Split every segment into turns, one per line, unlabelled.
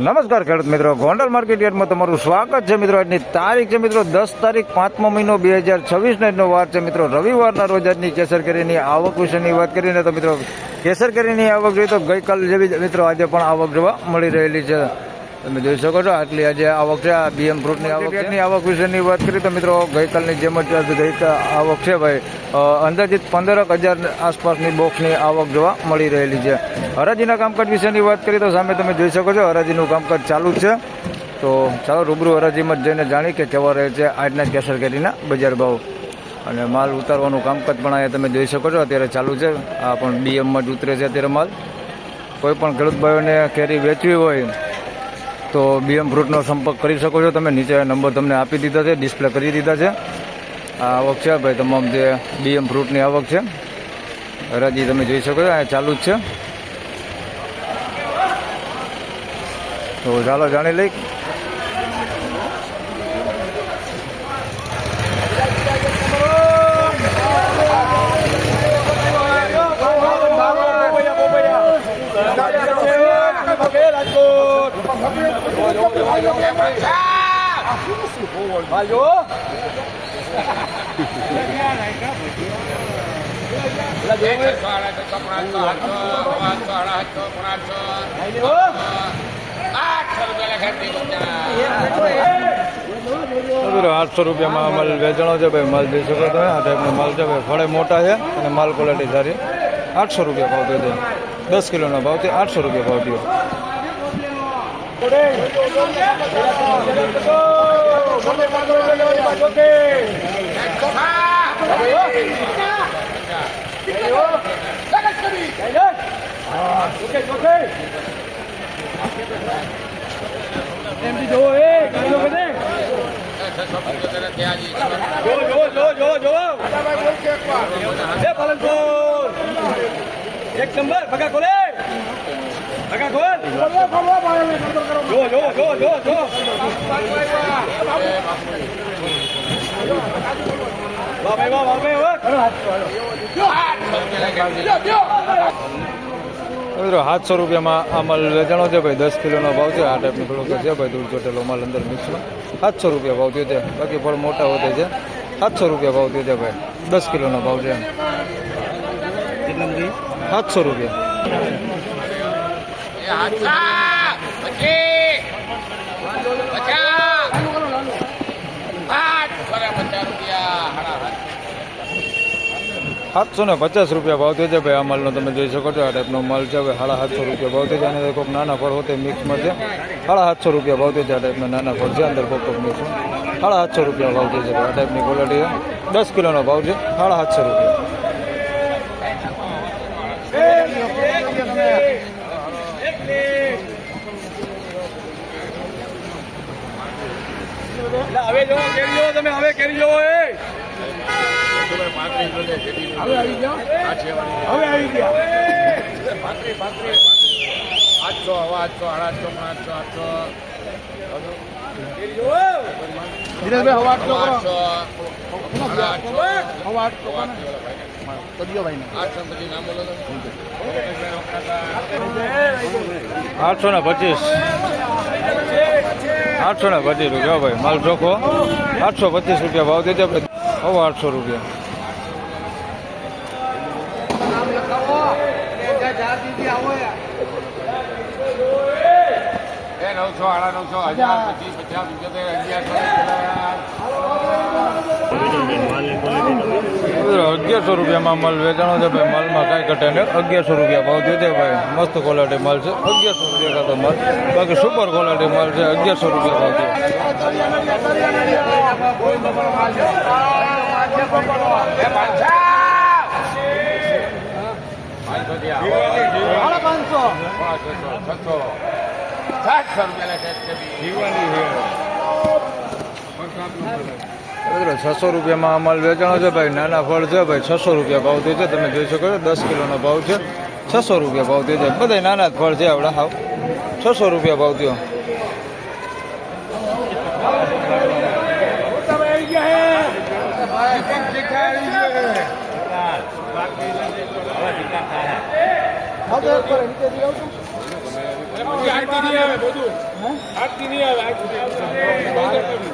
નમસ્કાર ખેડૂત મિત્રો, ગોંડલ માર્કેટ યાર્ડમાં તમારું સ્વાગત છે મિત્રો. આજની તારીખ છે મિત્રો 10 તારીખ 5મો મહિનો 2026 આજનો વાર છે મિત્રો રવિવારના રોજ આજની કેસર કેરીની આવક વિશેની વાત કરીને તો મિત્રો કેસર કેરીની આવક જોઈએ તો ગઈકાલ જેવી મિત્રો આજે પણ આવક જોવા મળી રહેલી છે. તમે જોઈ શકો છો આટલી આજે આવક છે. આ બીએમ ફ્રૂટની આવક વિશેની વાત કરીએ તો મિત્રો ગઈકાલની જેમ જ આવક છે ભાઈ અંદાજિત 15,000 આસપાસની બોક્સની આવક જોવા મળી રહેલી છે. હરાજીના કામકાજ વિશેની વાત કરીએ તો સામે તમે જોઈ શકો છો હરાજીનું કામકાજ ચાલુ છે. તો ચાલો રૂબરૂ હરાજીમાં જઈને જાણી કે કેવા રહે છે આજના કેસર કેરીના બજાર ભાવ. અને માલ ઉતારવાનું કામકાજ પણ અહીંયા તમે જોઈ શકો છો અત્યારે ચાલુ છે. આ પણ બીએમમાં જ ઉતરે છે અત્યારે માલ. કોઈ પણ ખેડૂત ભાઈઓને કેરી વેચવી હોય તો બીએમ ફ્રૂટનો સંપર્ક કરી શકો છો તમે. નીચે નંબર તમને આપી દીધા છે, ડિસ્પ્લે કરી દીધા છે. આ આવક છે ભાઈ તમામ જે બીએમ ફ્રૂટની આવક છે. હરાજી તમે જોઈ શકો છો અહીંયા ચાલુ જ છે. તો ચાલો જાણી લઈ. ₹800 માલ વેચાણો છે ભાઈ. માલ જોઈ શકો તમે આ ટાઈપનો માલ છે ભાઈ. ફળે મોટા છે અને માલ ક્વોલિટી સારી. ₹800 ભાવ થયો છે. 10 કિલોનો ભાવ છે. ₹800 ભાવ થયો.
એક નંબર ભગા ખોલે ભગા ખોલ જો વાહ ભાઈ વાહ
₹700 આ માલ વેચાણો છે ભાઈ. 10 કિલોનો ભાવ છે. આ ટાઈપનો થોડોક છે ભાઈ. દૂર ચોટેલો માલ અંદર મિક્સમાં ₹700 ભાવ થયો છે. બાકી ફળ મોટા હોતે છે. ₹700 ભાવ થયો છે ભાઈ. 10 કિલોનો ભાવ છે. ₹700. ₹750 ભાવ થયો છે ભાઈ. આ માલનો તમે જોઈ શકો છો. આ ટાઈપનો માલ છે ભાઈ. ₹750 ભાવ થયો છે. અને કોઈક નાના ફળ હોતે મિક્સમાં છે. ₹750 ભાવ થયો છે. આ ટાઈપના નાના ફળ છે અંદર કોઈક મિક્સમાં. ₹750 ભાવ થયો છે. આ ટાઈપની ક્વોલિટી 10 કિલોનો ભાવ છે. ₹750.
હવે જો કેરી જો તમે હવે કેરી જો
₹825 ભાઈ. માલ ચોખ્ખો. ₹825 ભાવ થયો છે. ₹800. ₹1100 માલ વેચાણો છે ભાઈ. માલમાં કાંઈ ઘટે ને. ₹1100 ભાવ થયો છે ભાઈ. મસ્ત ક્વોલિટી માલ છે. ₹1100 ખાતો માલ. બાકી સુપર ક્વોલિટી માલ છે. ₹1100 ભાવ થયો. ₹600 માલ વેચાણો છે ભાઈ. નાના ફળ છે ભાઈ. ₹600 ભાવ થયો છે. તમે જોઈ શકો છો 10 કિલોનો ભાવ છે. ₹600 ભાવ થયો છે. બધા નાના જ ફળ છે આવડા. હાવ ₹600 ભાવ થયો.
આજથી નહીં આવે બધું. આજથી નહીં આવે, આજથી બંધ કરી.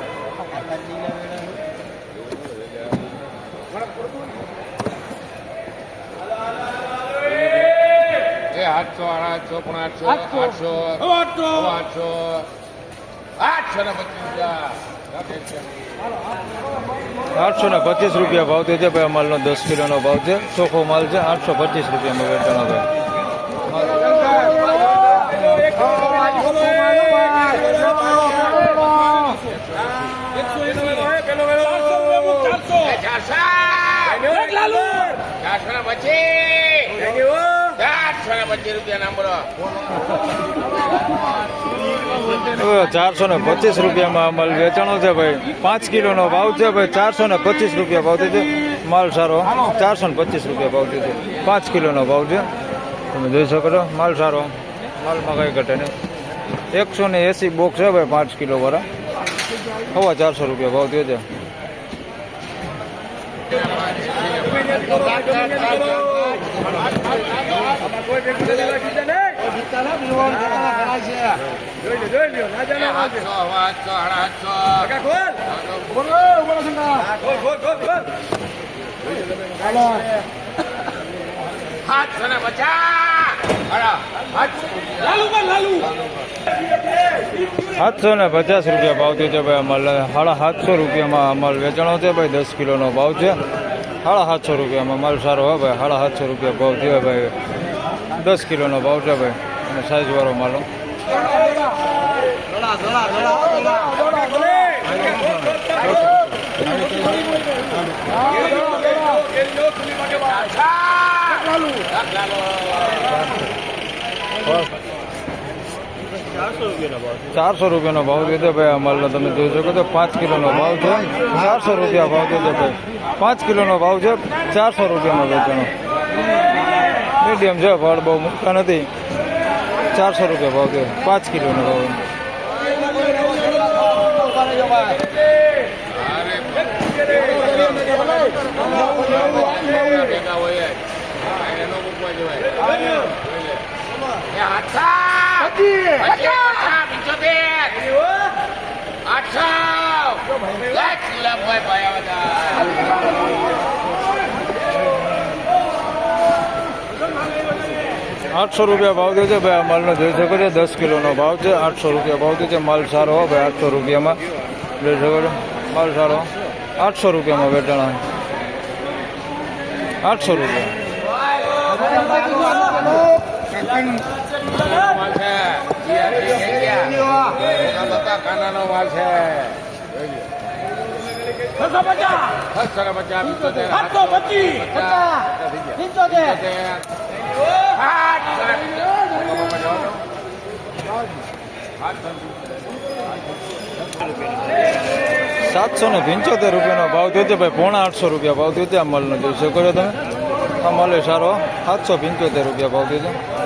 એ 800, 850, 800, 800,
825 રૂપિયા ભાવ થયો છે ભાઈ. માલનો 10 કિલોનો ભાવ છે. ચોખ્ખો માલ છે. 825 રૂપિયામાં વેચાણો ભાઈ.
રૂપિયા નંબર
425 રૂપિયામાં માલ વેચાણો છે ભાઈ. 5 કિલોનો ભાવ છે ભાઈ. 425 રૂપિયા ભાવ થયો છે. માલ સારો. 425 રૂપિયા ભાવ થયો છે. 5 કિલોનો ભાવ છે. તમે જોઈ શકો છો. માલ સારો. માલમાં કઈ ઘટે નહીં. 180 બોક્સ છે ભાઈ 5 કિલો વાળા. 450 રૂપિયા ભાવ થયો છે.
જોઈ લ્યો, ના જાણે ના છે.
750 રૂપિયા ભાવ થયો છે ભાઈ. અમાલ 750 રૂપિયામાં અમાલ વેચાણો છે ભાઈ. 10 કિલોનો ભાવ છે. 750 રૂપિયામાં માલ સારો હોય ભાઈ. 750 રૂપિયા ભાવ થયો ભાઈ. 10 કિલોનો ભાવ છે ભાઈ. અને સાઈઝ વાળો માલો. ચારસો રૂપિયાનો ભાવ દીધો ભાઈ. આ માલનો તમે જોઈ શકો છો. 5 કિલોનો ભાવ છે. 400 રૂપિયા ભાવ દીધો ભાઈ. 5 કિલોનો ભાવ છે. 400 રૂપિયામાં વેચાણો. મીડિયમ છે. ફળ બહુ મૂકતા નથી. 400 રૂપિયા ભાવ છે. 5 કિલોનો ભાવ. ₹800 રૂપિયા ભાવ દે છે ભાઈ. આ માલનો જોઈ શકો છો. 10 કિલોનો ભાવ છે. 800 રૂપિયા ભાવ દે છે. માલ સારો હો ભાઈ. 800 રૂપિયામાં જોઈ શકો છો. માલ સારો. 800 રૂપિયામાં વેચાણા. 800 રૂપિયા.
કાનાનો માલ છે.
775 રૂપિયાનો ભાવ થયો છે ભાઈ. 850 રૂપિયા ભાવ થયો છે. આ માલનો જોઈ શકો છો તમે. આ માલ સારો. 775 રૂપિયા ભાવ થયો છે.